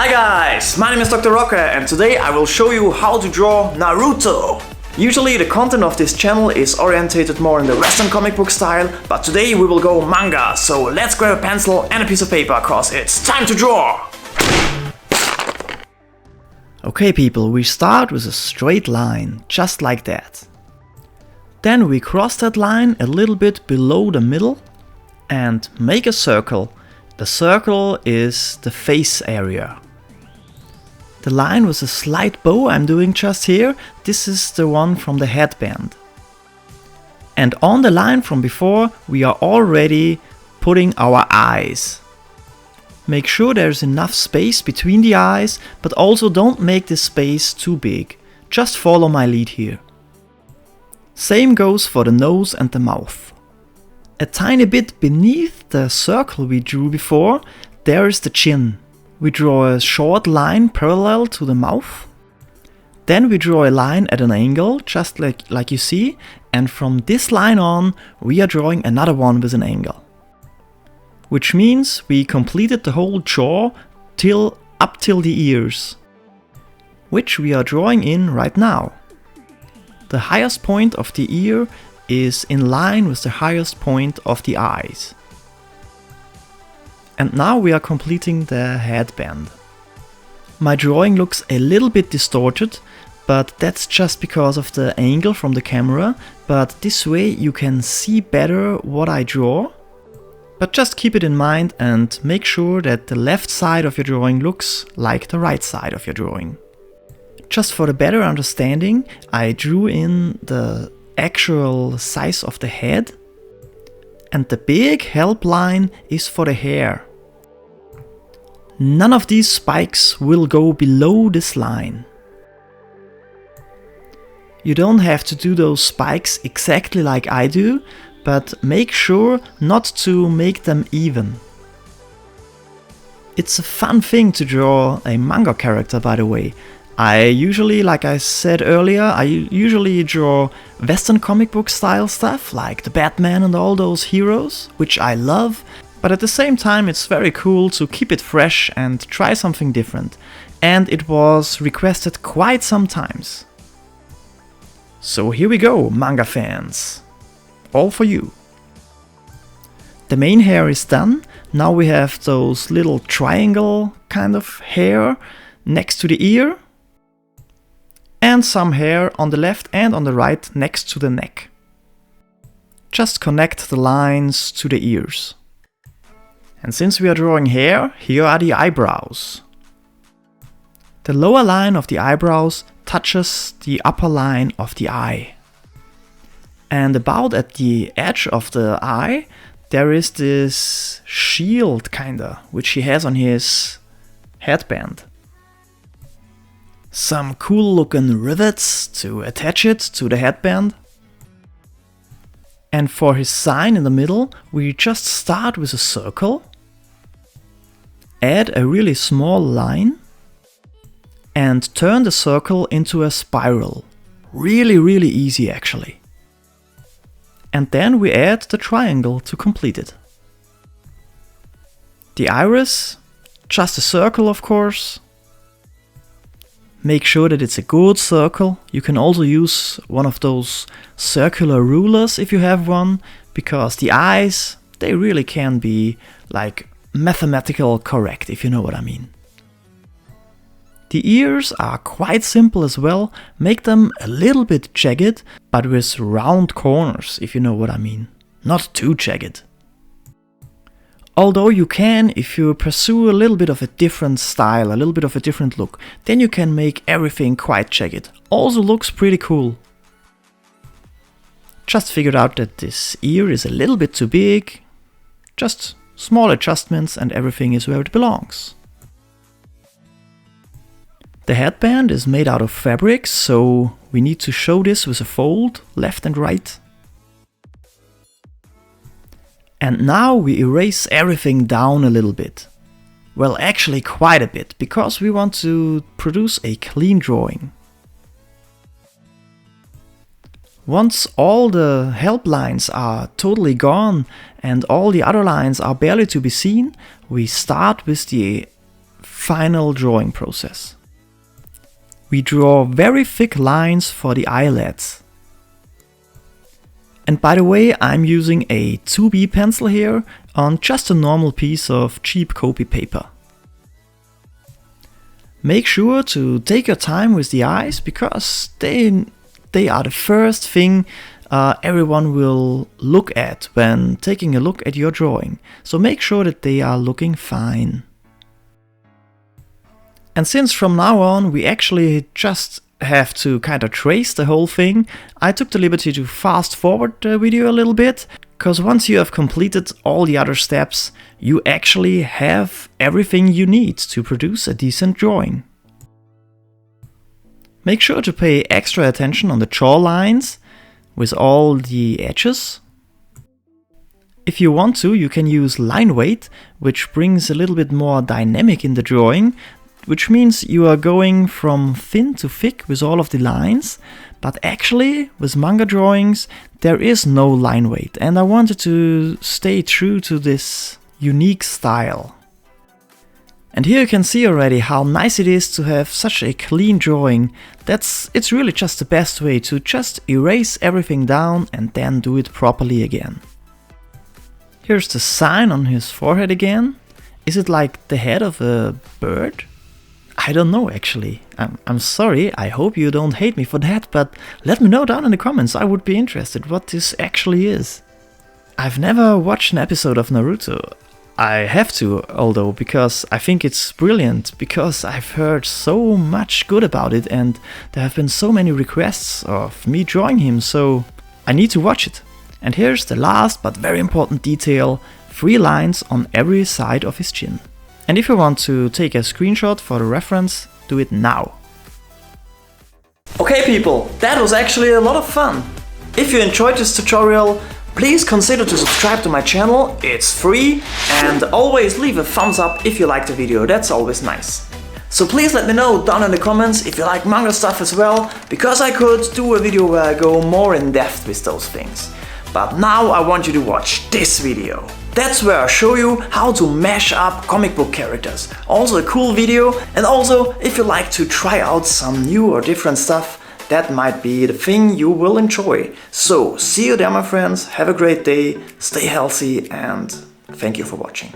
Hi guys, my name is Dr. Rocker and today I will show you how to draw Naruto. Usually the content of this channel is orientated more in the Western comic book style, but today we will go manga, so let's grab a pencil and a piece of paper, cause it's time to draw! Okay people, we start with a straight line, just like that. Then we cross that line a little bit below the middle and make a circle. The circle is the face area. The line with a slight bow I'm doing just here, this is the one from the headband. And on the line from before, we are already putting our eyes. Make sure there's enough space between the eyes, but also don't make this space too big. Just follow my lead here. Same goes for the nose and the mouth. A tiny bit beneath the circle we drew before, there is the chin. We draw a short line parallel to the mouth. Then we draw a line at an angle, just like you see, and from this line on, we are drawing another one with an angle. Which means we completed the whole jaw up till the ears, which we are drawing in right now. The highest point of the ear is in line with the highest point of the eyes. And now we are completing the headband. My drawing looks a little bit distorted, but that's just because of the angle from the camera, but this way you can see better what I draw. But just keep it in mind and make sure that the left side of your drawing looks like the right side of your drawing. Just for the better understanding, I drew in the actual size of the head, and the big help line is for the hair. None of these spikes will go below this line. You don't have to do those spikes exactly like I do, but make sure not to make them even. It's a fun thing to draw a manga character, by the way. I usually, like I said earlier, I usually draw Western comic book style stuff, like the Batman and all those heroes, which I love, but at the same time it's very cool to keep it fresh and try something different, and it was requested quite some times. So here we go, manga fans! All for you! The main hair is done, now we have those little triangle kind of hair next to the ear, and some hair on the left and on the right next to the neck. Just connect the lines to the ears. And since we are drawing hair, here are the eyebrows. The lower line of the eyebrows touches the upper line of the eye. And about at the edge of the eye, there is this shield kinda, which he has on his headband. Some cool looking rivets to attach it to the headband. And for his sign in the middle, we just start with a circle, add a really small line, and turn the circle into a spiral. Really easy actually. And then we add the triangle to complete it. The iris, just a circle of course. Make sure that it's a good circle. You can also use one of those circular rulers if you have one, because the eyes, they really can be like mathematical correct, if you know what I mean. The ears are quite simple as well. Make them a little bit jagged, but with round corners, if you know what I mean. Not too jagged. Although you can, if you pursue a little bit of a different style, a little bit of a different look, then you can make everything quite jagged. Also looks pretty cool. Just figured out that this ear is a little bit too big. Just small adjustments and everything is where it belongs. The headband is made out of fabric, so we need to show this with a fold, left and right. And now we erase everything down a little bit. Well, actually quite a bit, because we want to produce a clean drawing. Once all the help lines are totally gone and all the other lines are barely to be seen, we start with the final drawing process. We draw very thick lines for the eyelids. And by the way, I'm using a 2B pencil here on just a normal piece of cheap Copic paper. Make sure to take your time with the eyes, because they are the first thing everyone will look at when taking a look at your drawing. So make sure that they are looking fine. And since from now on we actually just have to kind of trace the whole thing, I took the liberty to fast forward the video a little bit, because once you have completed all the other steps, you actually have everything you need to produce a decent drawing. Make sure to pay extra attention on the jaw lines with all the edges. If you want to, you can use line weight, which brings a little bit more dynamic in the drawing, which means you are going from thin to thick with all of the lines, but actually with manga drawings there is no line weight, and I wanted to stay true to this unique style. And here you can see already how nice it is to have such a clean drawing. It's really just the best way to just erase everything down and then do it properly again. Here's the sign on his forehead again. Is it like the head of a bird? I don't know actually. I'm sorry, I hope you don't hate me for that, but let me know down in the comments, I would be interested what this actually is. I've never watched an episode of Naruto. I have to, although, because I think it's brilliant, because I've heard so much good about it and there have been so many requests of me drawing him, so I need to watch it. And here's the last but very important detail, 3 lines on every side of his chin. And if you want to take a screenshot for the reference, do it now. Okay people, that was actually a lot of fun. If you enjoyed this tutorial, please consider to subscribe to my channel, it's free, and always leave a thumbs up if you liked the video, that's always nice. So please let me know down in the comments if you like manga stuff as well, because I could do a video where I go more in depth with those things. But now I want you to watch this video. That's where I show you how to mash up comic book characters. Also a cool video, and also if you like to try out some new or different stuff, that might be the thing you will enjoy. So see you there my friends, have a great day, stay healthy, and thank you for watching.